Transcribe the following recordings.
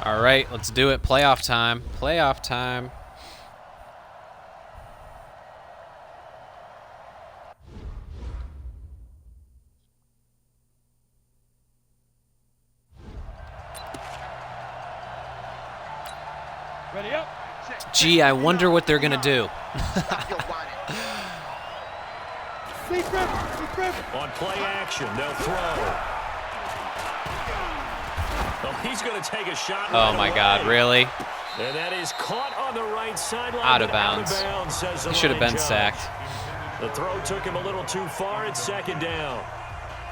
All right, let's do it. Playoff time. Playoff time. Ready up. Gee, I wonder what they're going to do. On play action, they'll throw. Oh, he's going to take a shot. Oh, my God, really? And that is caught on the right sideline. Out of bounds. Says He should have been judge. sacked. The throw took him a little too far. It's second down.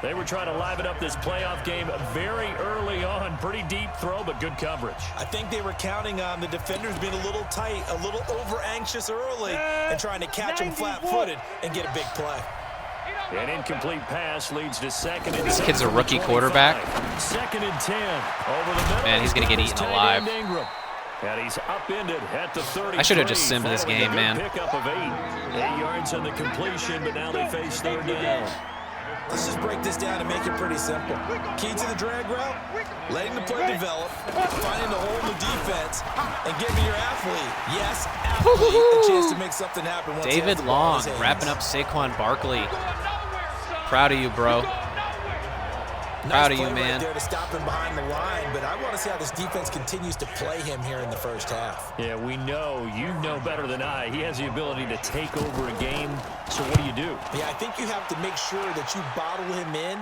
They were trying to liven up this playoff game very early on. Pretty deep throw, but good coverage. I think they were counting on the defenders being a little tight, a little over-anxious early, and trying to catch him flat-footed and get a big play. An incomplete pass leads to second and 10. This kid's a rookie quarterback. Second and 10. Over the middle. Man, he's going to get eaten alive. And he's upended at the 30. I should have just simmed this game, man. Pickup of 8 yards on the completion, but now they face third down. Let's just break this down and make it pretty simple. Key to the drag route, letting the play develop, finding the hole in the defense, and giving your athlete, yes, athlete, a chance to make something happen. Once David Long wrapping up Saquon Barkley. Proud of you, bro. Proud of you, man. Right there to stop him behind the line, but I want to see how this defense continues to play him here in the first half. Yeah, we know. You know better than I. He has the ability to take over a game. So what do? Yeah, I think you have to make sure that you bottle him in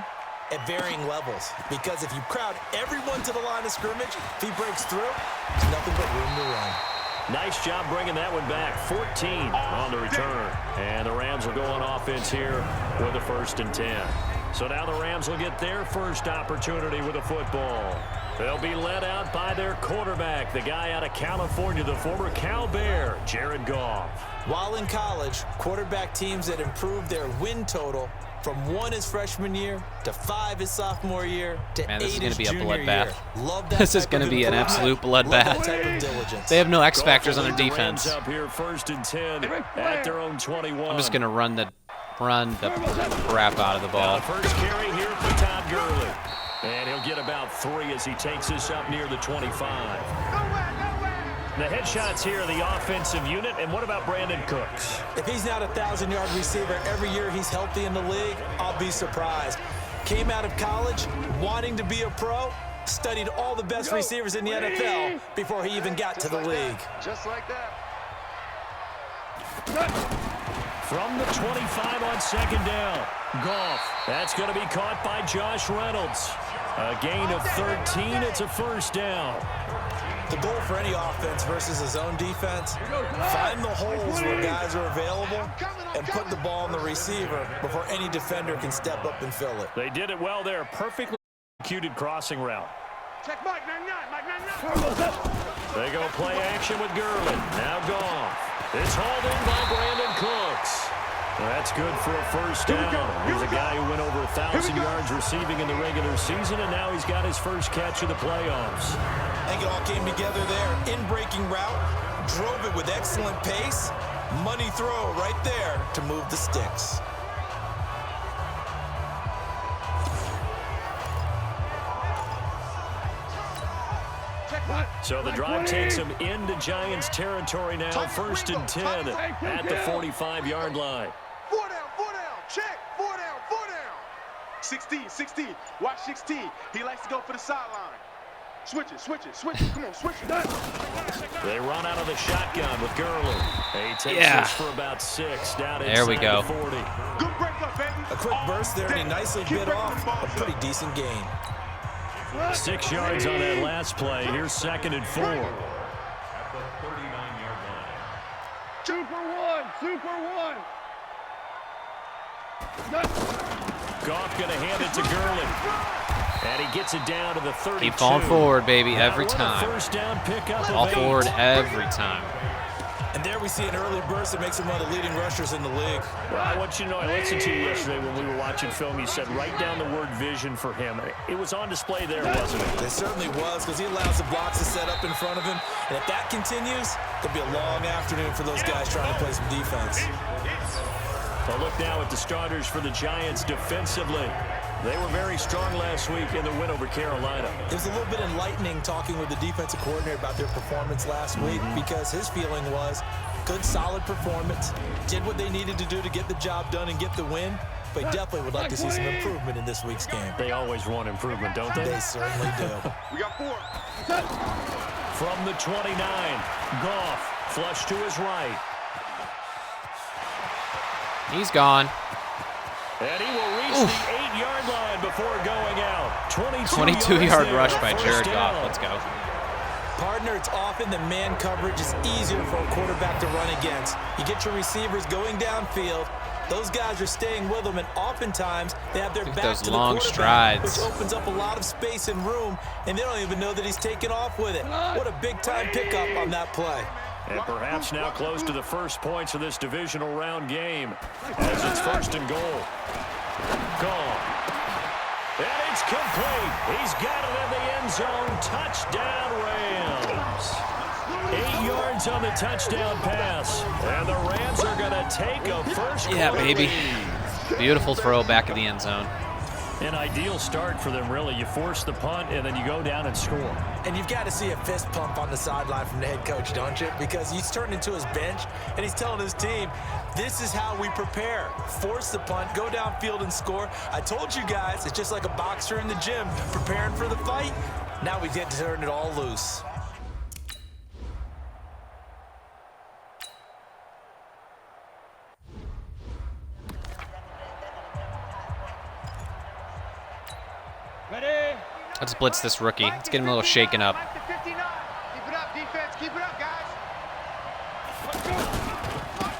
at varying levels, because if you crowd everyone to the line of scrimmage, if he breaks through, there's nothing but room to run. Nice job bringing that one back. 14 on the return. And the Rams will go on offense here with a 1st and 10. So now the Rams will get their first opportunity with a football. They'll be led out by their quarterback, the guy out of California, the former Cal Bear, Jared Goff. While in college, quarterback teams that improved their win total from 1 his freshman year to 5 his sophomore year to 8 his junior year. Man, this is going to be a bloodbath. Love that This is going to be an absolute bloodbath. They have no X factors on their defense. Up here, 1st and 10 at their own 21. I'm just going to run the crap out of the ball. The first carry here for Todd Gurley. And he'll get about 3 as he takes this up near the 25. The headshots here, the offensive unit. And what about Brandon Cooks? If he's not a 1,000-yard receiver every year he's healthy in the league, I'll be surprised. Came out of college wanting to be a pro, studied all the best receivers in the NFL before he even got to the league. Just like that. From the 25 on second down. Goff. That's going to be caught by Josh Reynolds. A gain of 13. It's a 1st down. The goal for any offense versus his own defense, find the holes where guys are available and put the ball on the receiver before any defender can step up and fill it. They did it well there. Perfectly executed crossing route. Check Mike 99. Mike 99. They go play action with Gurley. Now Goff. It's hauled in by Brandon Cooks. Well, that's good for a 1st down. He's a guy who went over 1,000 yards receiving in the regular season, and now he's got his first catch of the playoffs. I think it all came together there. In-breaking route, drove it with excellent pace. Money throw right there to move the sticks. So the drive takes him into Giants territory now. 1st and 10 at the 45-yard line. 4 down, check, 4 down. 16, watch 16. He likes to go for the sideline. Switch it, come on, switch it. They run out of the shotgun with Gurley. He takes this for about 6 down there we go. 40. Good break up, baby. A quick burst there, and he nicely bit off a pretty decent gain. 6 yards on that last play. Here's 2nd and 4. Super one. Goff going to hand it to Gurley. And he gets it down to the 32. Keep falling forward, baby, every time. 1st down pickup. Fall forward every time. And there we see an early burst that makes him one of the leading rushers in the league. Well, I want you to know, I listened to you yesterday when we were watching film. You said write down the word vision for him. It was on display there, wasn't it? It certainly was, because he allows the blocks to set up in front of him. And if that continues, it'll be a long afternoon for those guys trying to play some defense. A look now at the starters for the Giants defensively. They were very strong last week in the win over Carolina. It was a little bit enlightening talking with the defensive coordinator about their performance last week because his feeling was good, solid performance, did what they needed to do to get the job done and get the win, but definitely would like to see some improvement in this week's game. They always want improvement, don't they? They certainly do. We got 4. From the 29, Goff, flush to his right. He's gone. And he will reach the 8-yard line before going out. 22-yard rush by Jared Goff. Let's go. Partner, it's often that man coverage is easier for a quarterback to run against. You get your receivers going downfield. Those guys are staying with them, and oftentimes they have their back to the long quarterback, strides, which opens up a lot of space and room, and they don't even know that he's taken off with it. What a big-time pickup on that play. And perhaps now close to the first points of this divisional round game as it's 1st and goal. Gone. And it's complete. He's got it in the end zone. Touchdown, Rams. 8 yards on the touchdown pass. And the Rams are going to take a first quarter baby. lead. Beautiful throw back in the end zone. An ideal start for them, really. You force the punt, and then you go down and score. And you've got to see a fist pump on the sideline from the head coach, don't you? Because he's turned into his bench, and he's telling his team, this is how we prepare. Force the punt, go downfield and score. I told you guys, it's just like a boxer in the gym, preparing for the fight. Now we get to turn it all loose. Let's blitz this rookie. Let's get him a little shaken up. Keep it up, defense. Keep it up, guys.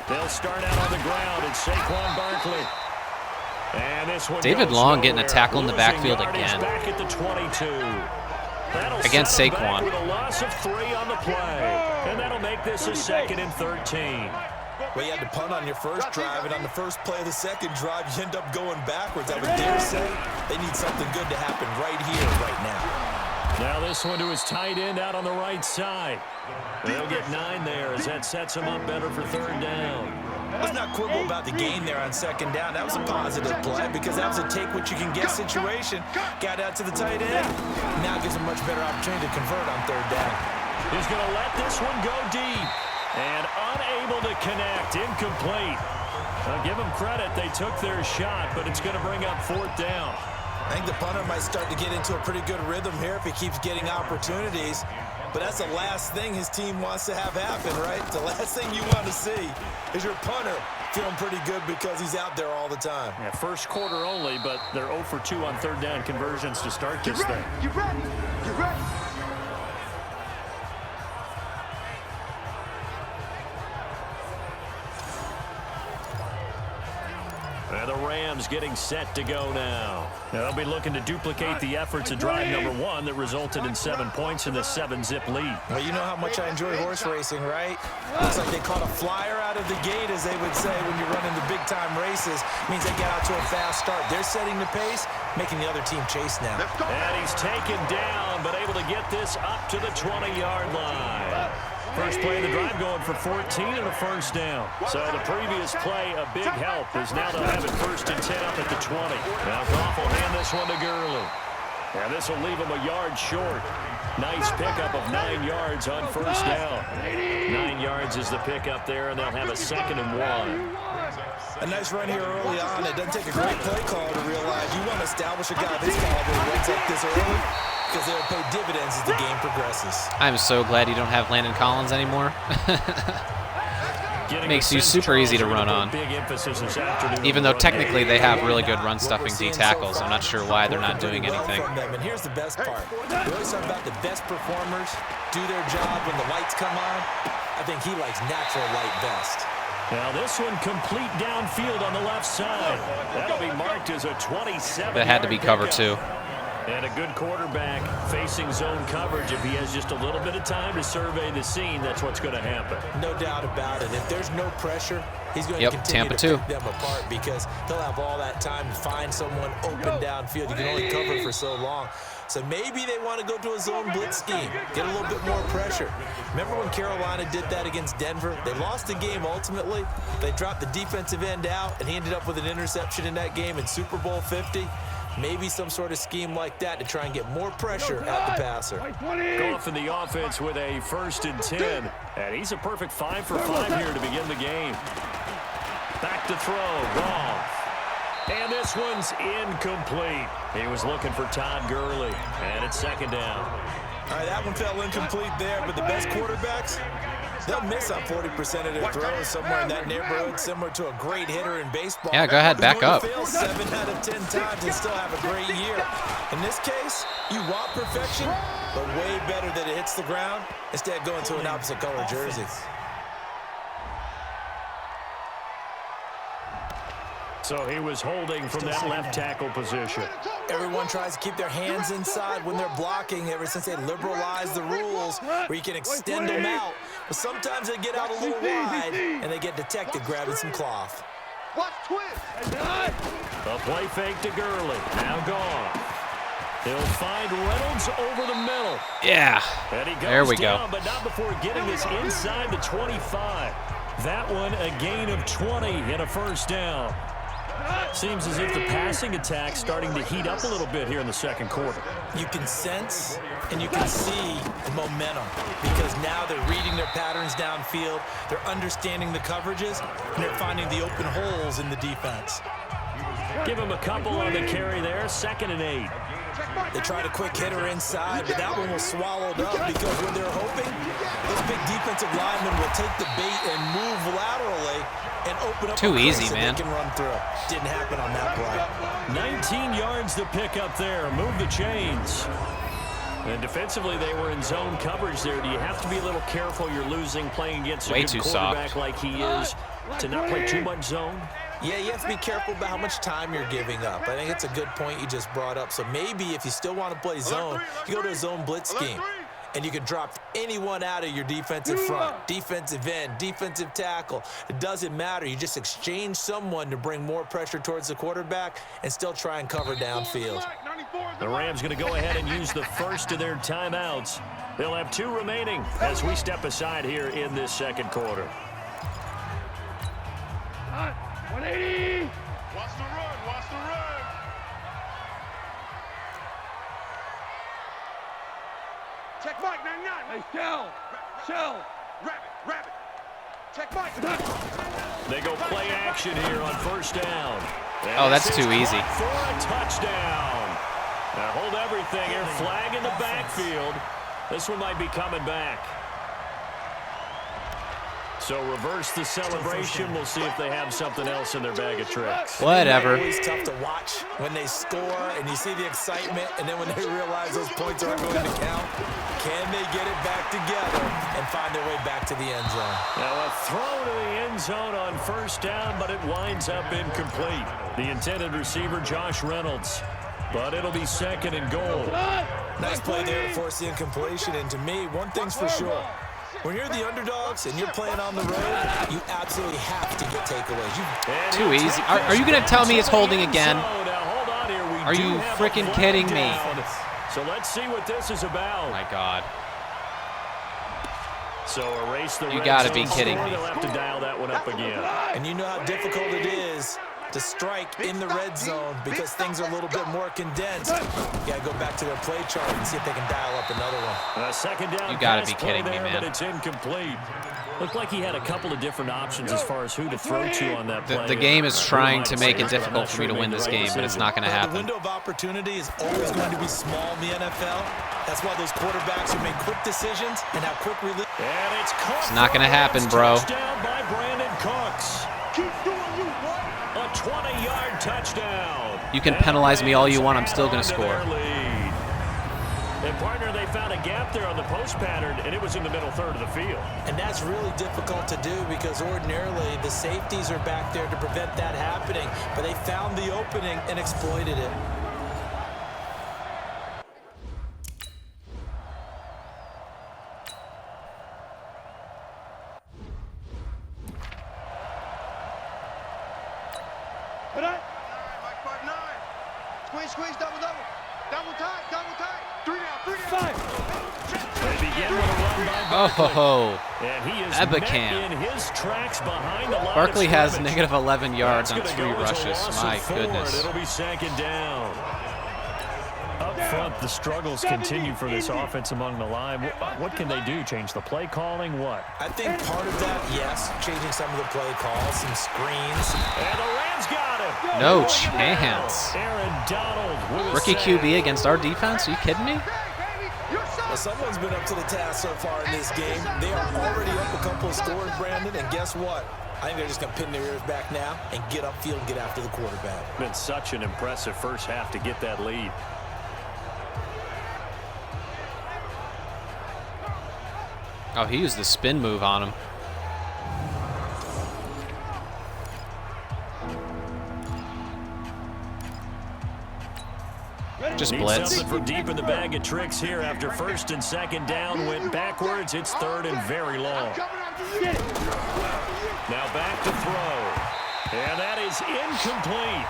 They'll start out on the ground. It's Saquon Barkley. And this one David goes Long getting a nowhere. tackle in the Losing backfield yardage again. Back at the 22. That'll Against set 'em back Saquon. with a loss of 3 on the play. And that'll make this a 2nd and 13. Well, you had to punt on your first drive, and on the first play of the second drive, you end up going backwards. I would dare say they need something good to happen right here, right now. Now this one to his tight end out on the right side. They'll get 9 there as that sets him up better for 3rd down. Let's not quibble about the gain there on 2nd down. That was a positive play because that was a take-what-you-can-get situation. Got out to the tight end. Now gives him much better opportunity to convert on 3rd down. He's going to let this one go deep. And unable to connect, incomplete. I'll give them credit, they took their shot, but it's going to bring up 4th down. I think the punter might start to get into a pretty good rhythm here if he keeps getting opportunities. But that's the last thing his team wants to have happen, right? The last thing you want to see is your punter feeling pretty good because he's out there all the time. Yeah, first quarter only, but they're 0 for 2 on 3rd down conversions to start this thing. Get ready. Get ready. And the Rams getting set to go now. They'll be looking to duplicate the efforts of drive number 1 that resulted in 7 points in the 7-zip lead. Well, you know how much I enjoy horse racing, right? Looks like they caught a flyer out of the gate, as they would say when you're running the big-time races. Means they get out to a fast start. They're setting the pace, making the other team chase now. And he's taken down, but able to get this up to the 20-yard line. First play of the drive going for 14 and a 1st down. So the previous play, a big help, is now they'll have it 1st and 10 up at the 20. Now Goff will hand this one to Gurley. And this will leave him a yard short. Nice pickup of 9 yards on 1st down. 9 yards is the pickup there, and they'll have a 2nd and 1. A nice run here early on. It doesn't take a great play call to realize you want to establish a guy this caliber who runs like this early, because they'll pay dividends as the game progresses. I'm so glad you don't have Landon Collins anymore. Makes you super easy to run on. Even though technically they have really good run-stuffing D tackles. I'm not sure why they're not doing anything. And here's the best part. We always talk about the best performers do their job when the lights come on. I think he likes natural light best. Now this one complete downfield on the left side. That'll be marked as a 27. That had to be cover too. And a good quarterback facing zone coverage. If he has just a little bit of time to survey the scene, that's what's going to happen. No doubt about it. If there's no pressure, he's going to continue Tampa to pick them apart because he'll have all that time to find someone open downfield. You can only cover for so long. So maybe they want to go to a zone blitz scheme, get a little bit more pressure. Remember when Carolina did that against Denver? They lost the game ultimately. They dropped the defensive end out, and he ended up with an interception in that game in Super Bowl 50. Maybe some sort of scheme like that to try and get more pressure at the passer. Goff in the offense with a 1st and 10. And he's a perfect 5 for 5 here to begin the game. Back to throw, Goff. And this one's incomplete. He was looking for Todd Gurley. And it's 2nd down. All right, that one fell incomplete there, but the best quarterbacks, they'll miss on 40% of their throws somewhere in that neighborhood, similar to a great hitter in baseball. Yeah, go ahead, back up. Fail 7 out of 10 times and still have a great year. In this case, you want perfection, but way better that it hits the ground instead of going to an opposite color jersey. So he was holding from that left tackle position. Everyone tries to keep their hands inside when they're blocking ever since they liberalized the rules where you can extend them out. But sometimes they get out a little wide and they get detected grabbing some cloth. Watch twist. A play fake to Gurley. Now gone. He'll find Reynolds over the middle. Yeah. And he goes There we down, go. but not before getting this inside the 25. That one a gain of 20 and a 1st down. Seems as if the passing attack's starting to heat up a little bit here in the 2nd quarter. You can sense and you can see the momentum because now they're reading their patterns downfield, they're understanding the coverages, and they're finding the open holes in the defense. Give him a couple on the carry there, 2nd and 8. They tried a quick hitter inside, but that one was swallowed up because when they're hoping, those big defensive linemen will take the bait and move laterally and open up Too a easy, place man. that they can run through. Didn't happen on that play. 19 yards to pick up there. Move the chains. And defensively, they were in zone coverage there. Do you have to be a little careful you're losing playing against a Way good too quarterback soft. like he is to not play too much zone? Yeah, you have to be careful about how much time you're giving up. I think it's a good point you just brought up. So maybe if you still want to play zone, you go to a zone blitz scheme. And you can drop anyone out of your defensive front, defensive end, defensive tackle. It doesn't matter. You just exchange someone to bring more pressure towards the quarterback and still try and cover downfield. The Rams going to go ahead and use the first of their timeouts. They'll have 2 remaining as we step aside here in this 2nd quarter. 180. Watch the run. Watch the run. Check Mike, 99. Hey, shell. Rabbit. Check Mike. They go play action here on 1st down. And Oh, that's this too is easy. caught for a touchdown. Now hold everything here. Flag in the backfield. This one might be coming back. So reverse the celebration. We'll see if they have something else in their bag of tricks. Whatever. It's always tough to watch when they score and you see the excitement, and then when they realize those points aren't going to count, can they get it back together and find their way back to the end zone? Now a throw to the end zone on 1st down, but it winds up incomplete. The intended receiver, Josh Reynolds. But it'll be 2nd and goal. Nice play there to force the incompletion, and to me, one thing's for sure. When you're the underdogs and you're playing on the road, you absolutely have to get takeaways. Too easy. Are you going to tell me it's holding again? Now, hold on here. We Are do you have a freaking flag kidding me? down. So let's see what this is about. Oh my God. So erase the You red gotta zone be kidding score. me. They'll have to dial that one up again. And you know how difficult it is to strike in the red zone because things are a little bit more condensed. You gotta go back to their play chart and see if they can dial up another one. A 2nd down. You gotta pass be kidding play me, there, man. But it's incomplete. Looked like he had a couple of different options as far as who to throw to on that play. The game is trying to make it But I'm difficult not for sure me to he win made this the right game, but it's decision. not going to The happen. window of opportunity is always going to be small in the NFL. That's why those quarterbacks who make quick decisions and have quick release. And it's caught. It's not gonna happen, bro. Touchdown by Brandon Cooks. Keep doing you, boy. A 20-yard touchdown. You can penalize me all you want, I'm still going to score. And partner, they found a gap there on the post pattern, and it was in the middle third of the field. And that's really difficult to do because ordinarily the safeties are back there to prevent that happening. But they found the opening and exploited it. Squeeze, double. Double tight. 3 down. 5. They begin with a run by Oh, and he is Ebicam. met in his tracks behind the line Barkley of has scrimmage. negative 11 yards That's on gonna 3 go as a rushes. loss My of 4, goodness. It'll be 2nd down. Up front, the struggles continue for this offense among the line. What can they do? Change the play calling? What? I think part of that, yes, changing some of the play calls, some screens. And the Rams got him. No chance. Aaron Donald with a Rookie sack. QB against our defense? Are you kidding me? Well, someone's been up to the task so far in this game. They are already up a couple of scores, Brandon, and guess what? I think they're just going to pin their ears back now and get upfield and get after the quarterback. Been such an impressive first half to get that lead. Oh, he used the spin move on him. Just Need blitz. something from deep in the bag of tricks here after 1st and 2nd down. Went backwards. It's 3rd and very long. Now back to throw. And that is incomplete.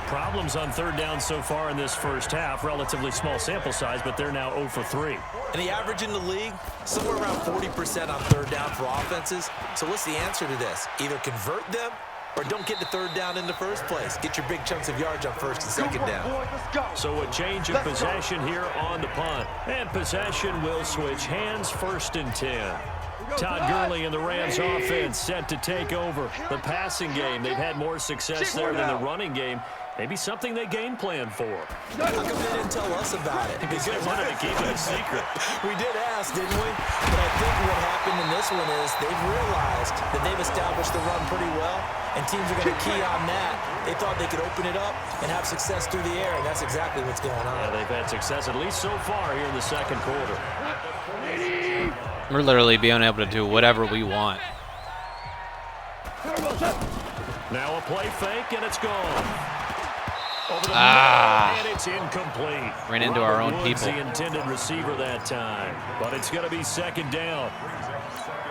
Problems on 3rd down so far in this first half. Relatively small sample size, but they're now 0 for 3. And the average in the league, somewhere around 40% on 3rd down for offenses. So what's the answer to this? Either convert them or don't get the 3rd down in the first place. Get your big chunks of yards on 1st and 2nd down. So a change of possession here on the punt. And possession will switch hands, 1st and 10. Todd Gurley and the Rams offense set to take over the passing game. They've had more success there than the running game. Maybe something they game plan for. How come they didn't tell us about it? Because they wanted to keep it a secret. We did ask, didn't we? But I think what happened in this one is they've realized that they've established the run pretty well, and teams are going to key on that. They thought they could open it up and have success through the air, and that's exactly what's going on. Yeah, they've had success at least so far here in the 2nd quarter. We're literally being able to do whatever we want. Now a play fake, and it's gone. Over the Ah. middle, and it's incomplete. Ran into our own Woods, people. the intended receiver that time. But it's going to be 2nd down.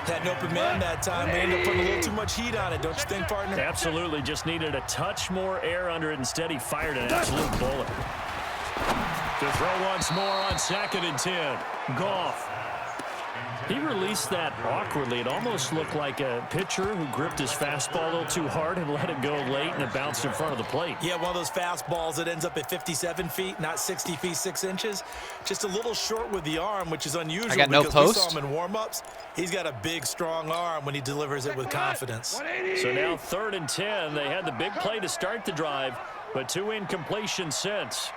Had an open man that time. They ended up putting a little too much heat on it, don't you think, partner? Absolutely, just needed a touch more air under it. Instead, he fired an absolute bullet. To throw once more on 2nd and 10. Goff. He released that awkwardly. It almost looked like a pitcher who gripped his fastball a little too hard and let it go late, and it bounced in front of the plate. Yeah, one of those fastballs that ends up at 57 feet, not 60 feet, 6 inches. Just a little short with the arm, which is unusual. I got no because we post. saw him in warm-ups. He's got a big, strong arm when he delivers it with confidence. So now 3rd and 10. They had the big play to start the drive, but 2 incompletions since.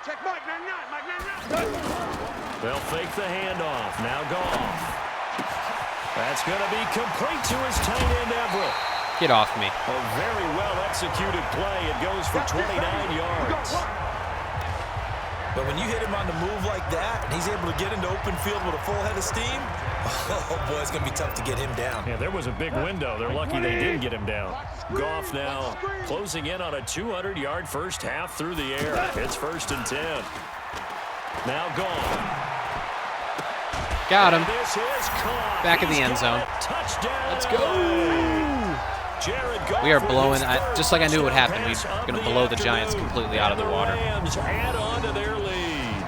Check Mike 99, Mike 99. They'll fake the handoff. Now Goff. That's going to be complete to his tight end, Everett. Get off me. A very well-executed play. It goes for 29 yards. But when you hit him on the move like that, and he's able to get into open field with a full head of steam, oh, boy, it's going to be tough to get him down. Yeah, there was a big window. They're lucky they didn't get him down. Goff now closing in on a 200-yard first half through the air. It's 1st and 10. Now Goff. Got him. This is caught. Back in the end zone. Touchdown. Let's go. Jared Goff We are with blowing. his Just like I knew would first happen. pass We're of going to blow the Giants afternoon. completely out of the water. Rams add on to their lead.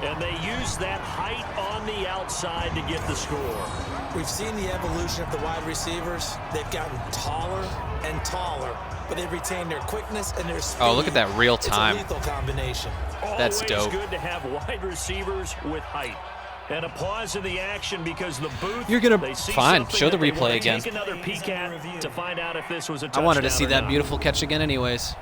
And they use that height on the outside to get the score. We've seen the evolution of the wide receivers. They've gotten taller and taller, but they've retained their quickness and their speed. Oh, look at that real time. It's a lethal combination. That's Always dope. good to have wide receivers with height. And a pause in the action because the booth. You're gonna they see fine. something Show the that they replay wanna again. Take another peek at to find out if this was a I touchdown wanted to see or that not. beautiful catch again anyways.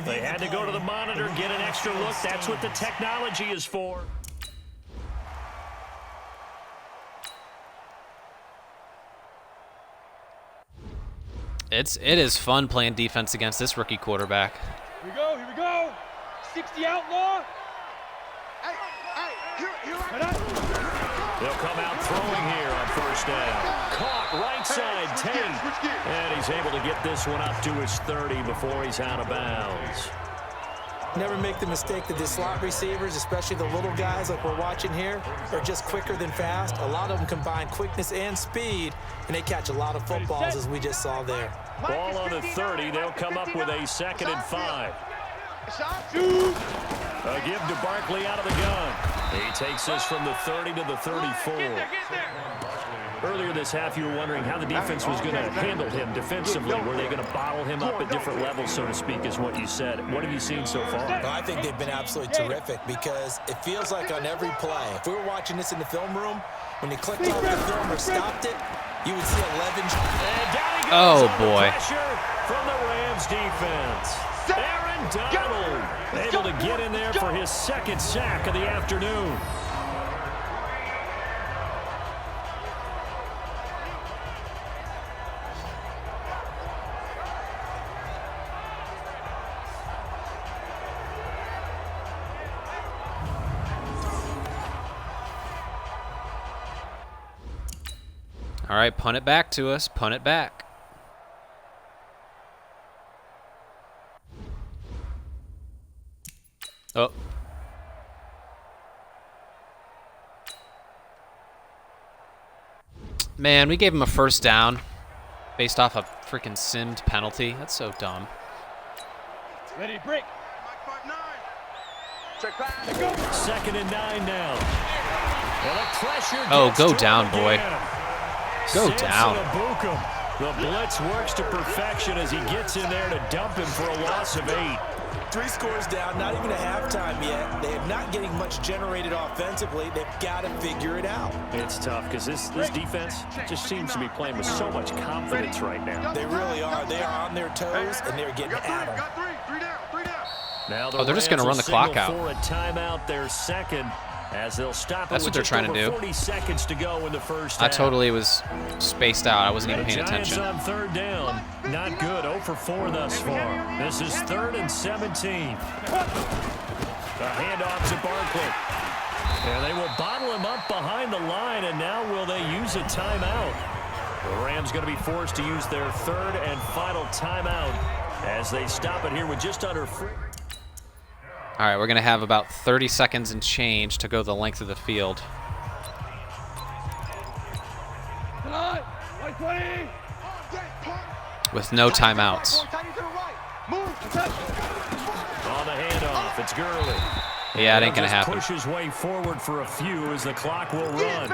They had to go to the monitor and get an extra look. That's what the technology is for. It is fun playing defense against this rookie quarterback. Here we go, here we go. 60 outlaw. Hey, They'll come out throwing here on first down. Caught right side, Tate. And he's able to get this one up to his 30 before he's out of bounds. Never make the mistake that the slot receivers, especially the little guys like we're watching here, are just quicker than fast. A lot of them combine quickness and speed, and they catch a lot of footballs, as we just saw there. Ball on the 30. They'll come up with a 2nd and 5. A give to Barkley out of the gun. He takes this from the 30 to the 34. Earlier this half, you were wondering how the defense was going to handle him defensively. Were they going to bottle him up at different levels, so to speak, is what you said. What have you seen so far? Well, I think they've been absolutely terrific because it feels like on every play, if we were watching this in the film room, when you clicked off the film or stopped it, you would see 11. And down he goes. Oh, boy. Pressure from the Rams defense. Aaron Donald able to get in there for his 2nd sack of the afternoon. All right, punt it back to us. Punt it back. Oh. Man, we gave him a first down based off a freaking simmed penalty. That's so dumb. Ready to break. 2nd and 9 now. And a pressure Oh, go down, boy. Go Samson down. Abukum. The blitz works to perfection as he gets in there to dump him for a loss of 8. 3 scores down, not even a halftime yet. They are not getting much generated offensively. They've got to figure it out. It's tough because this defense just seems to be playing with so much confidence right now. They really are. They are on their toes, and they're getting at them. Now they're just going to run the clock out. For a timeout, their 2nd, as they'll stop. That's what they're trying to do. 40 seconds to go in the first I half. totally was spaced out. I wasn't even paying Giants attention. on 3rd down. Not good. 0 for 4 thus far. This is 3rd and 17. The handoff to Barkley. And they will bottle him up behind the line, and now will they use a timeout? The Rams going to be forced to use their 3rd and final timeout as they stop it here with just under 4. All right, we're going to have about 30 seconds and change to go the length of the field. With no timeouts. On the handoff, it's Gurley. Yeah, it ain't going to happen. Push his way forward for a few as the clock will run.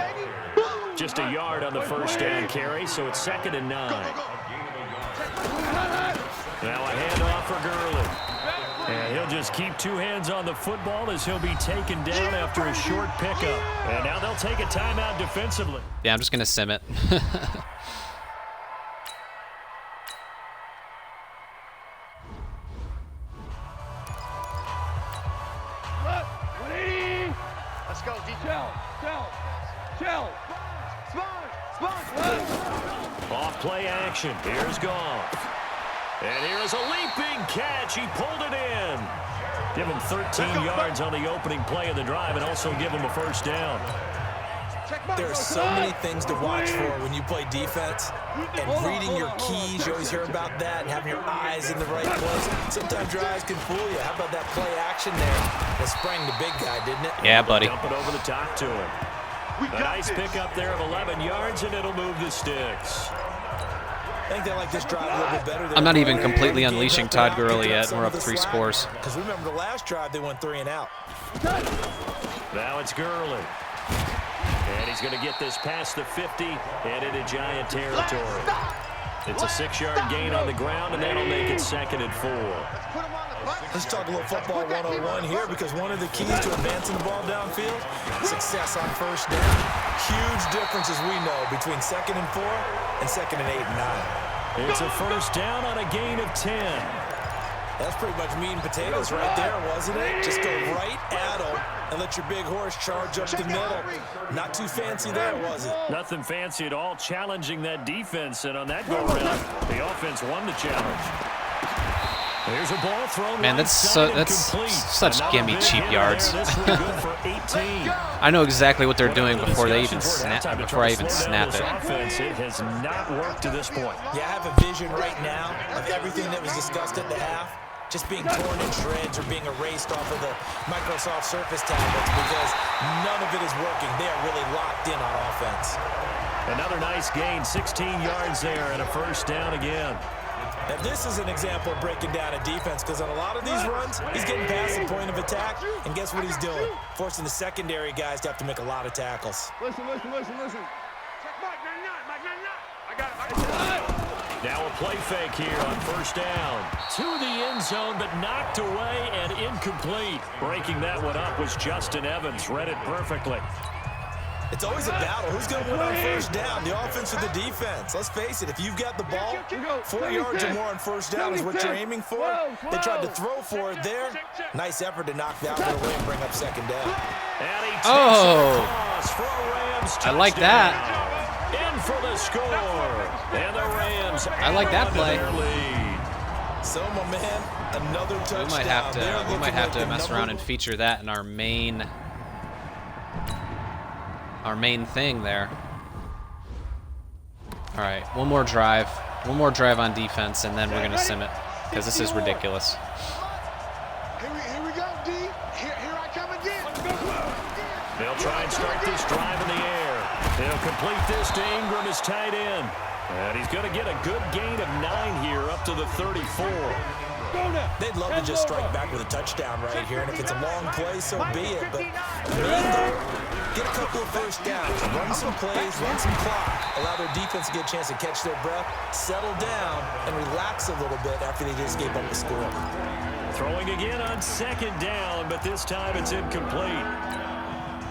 Just a yard on the first down carry, so it's 2nd and 9. Now a handoff for Gurley. And he'll just keep 2 hands on the football as he'll be taken down after a short pickup. And now they'll take a timeout defensively. Yeah, I'm just going to sim it. Let's go, D. Chill. Off play action. Here's Goff. And here's a leaping catch. He pulled it in. Give him 13 yards on the opening play of the drive and also give him a first down. There are so many things to watch for when you play defense. And reading your keys, you always hear about that, and having your eyes in the right place. Sometimes your eyes can fool you. How about that play action there? That sprang the big guy, didn't it? Yeah, buddy. Dump it over the top to him. A nice pickup there of 11 yards, and it'll move the sticks. I think they like this drive a little bit better. I'm not even completely unleashing Todd Gurley yet. We're up 3 scores. Because remember the last drive, they went 3 and out. Now it's Gurley. And he's going to get this past the 50 and into Giant territory. It's a 6-yard gain on the ground, and that'll make it 2nd and 4. Let's talk a little football 101 here, because one of the keys to advancing the ball downfield, success on first down. Huge difference, as we know, between 2nd and 4 and 2nd and 8 and 9. It's a first down on a gain of 10. That's pretty much meat and potatoes right there, wasn't it? Just go right at them and let your big horse charge up the middle. Not too fancy there, was it? Nothing fancy at all, challenging that defense, and on that go-around, the offense won the challenge. Here's a ball thrown. Man, that's such gimme cheap yards. I know exactly what they're doing before they even snap. Before I even snap it. It has not worked to this point. Yeah, I have a vision right now of everything that was discussed at the half just being torn in shreds or being erased off of the Microsoft Surface tablets because none of it is working. They are really locked in on offense. Another nice gain, 16 yards there and a first down again. Now, this is an example of breaking down a defense because on a lot of these runs, he's getting past the point of attack, and guess what he's doing? Forcing the secondary guys to have to make a lot of tackles. Listen. Check Mike, 99. I got it. Now a play fake here on first down. To the end zone, but knocked away and incomplete. Breaking that one up was Justin Evans. Read it perfectly. It's always a battle. Who's going to win on first down, the offense or the defense? Let's face it, if you've got the ball, 4 yards or more on first down is what you're aiming for. They tried to throw for it there. Nice effort to knock that one away and bring up second down. And he takes Oh, for a Rams I like that. In for the score. And the Rams I like that play. So, my man, another touchdown. We might have to mess around and feature that in our main thing there. All right, one more drive on defense, and then we're gonna sim it because this is ridiculous. Here we go, D. Here I come again. They'll try and start this drive in the air. They'll complete this to Ingram, his tight end. And he's going to get a good gain of 9 here up to the 34. They'd love to just strike back with a touchdown right here, and if it's a long play, so be it. But main goal, get a couple of first downs, run some plays, run some clock, allow their defense to get a chance to catch their breath, settle down, and relax a little bit after they just gave up the score. Throwing again on second down, but this time it's incomplete.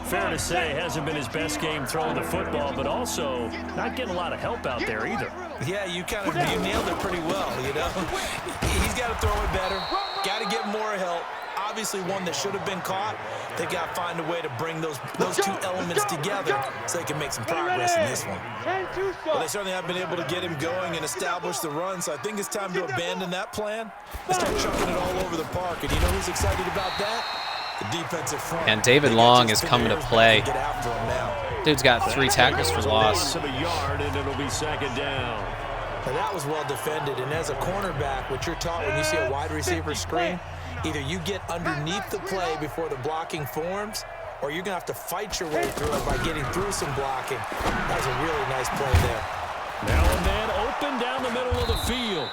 Fair to say, hasn't been his best game throwing the football, but also not getting a lot of help out there either. Yeah, you nailed it pretty well, you know. He's got to throw it better, got to get more help. Obviously one that should have been caught. They got to find a way to bring those two elements together so they can make some progress in this one. Well, they certainly have been able to get him going and establish the run, so I think it's time to abandon that plan and start chucking it all over the park. And you know who's excited about that? The defensive front. And David Long is coming to play. Dude's got 3 tackles for loss. Of a yard, and it'll be second down. Now that was well defended, and as a cornerback, what you're taught when you see a wide receiver screen, either you get underneath the play before the blocking forms, or you're going to have to fight your way through it by getting through some blocking. That was a really nice play there. Now a man open down the middle of the field.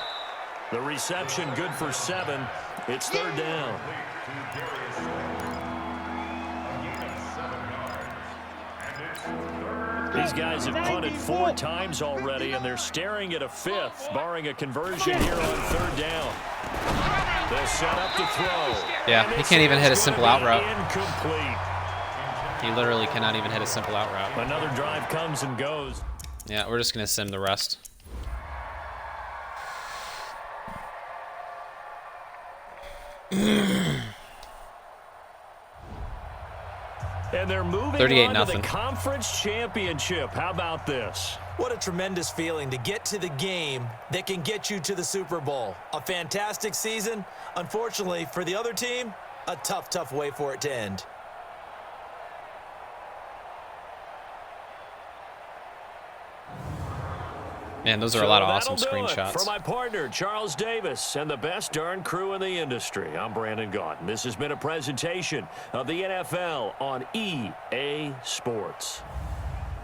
The reception good for 7. It's third down. These guys have punted 4 times already, and they're staring at a 5th, barring a conversion here on third down. They'll set up to throw. Yeah, he can't even hit a simple out route. Incomplete. He literally cannot even hit a simple out route. Another drive comes and goes. Yeah, we're just going to sim the rest. And they're moving 38-0. on to the conference championship. How about this? What a tremendous feeling to get to the game that can get you to the Super Bowl. A fantastic season. Unfortunately, for the other team, a tough way for it to end. Man, those are a lot of that'll awesome do it. screenshots. For my partner, Charles Davis, and the best darn crew in the industry, I'm Brandon Gaudin. This has been a presentation of the NFL on EA Sports.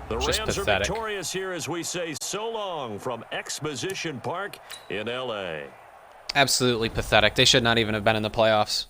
The Rams are victorious here as we say so long from Exposition Park in L.A. Absolutely pathetic. They should not even have been in the playoffs.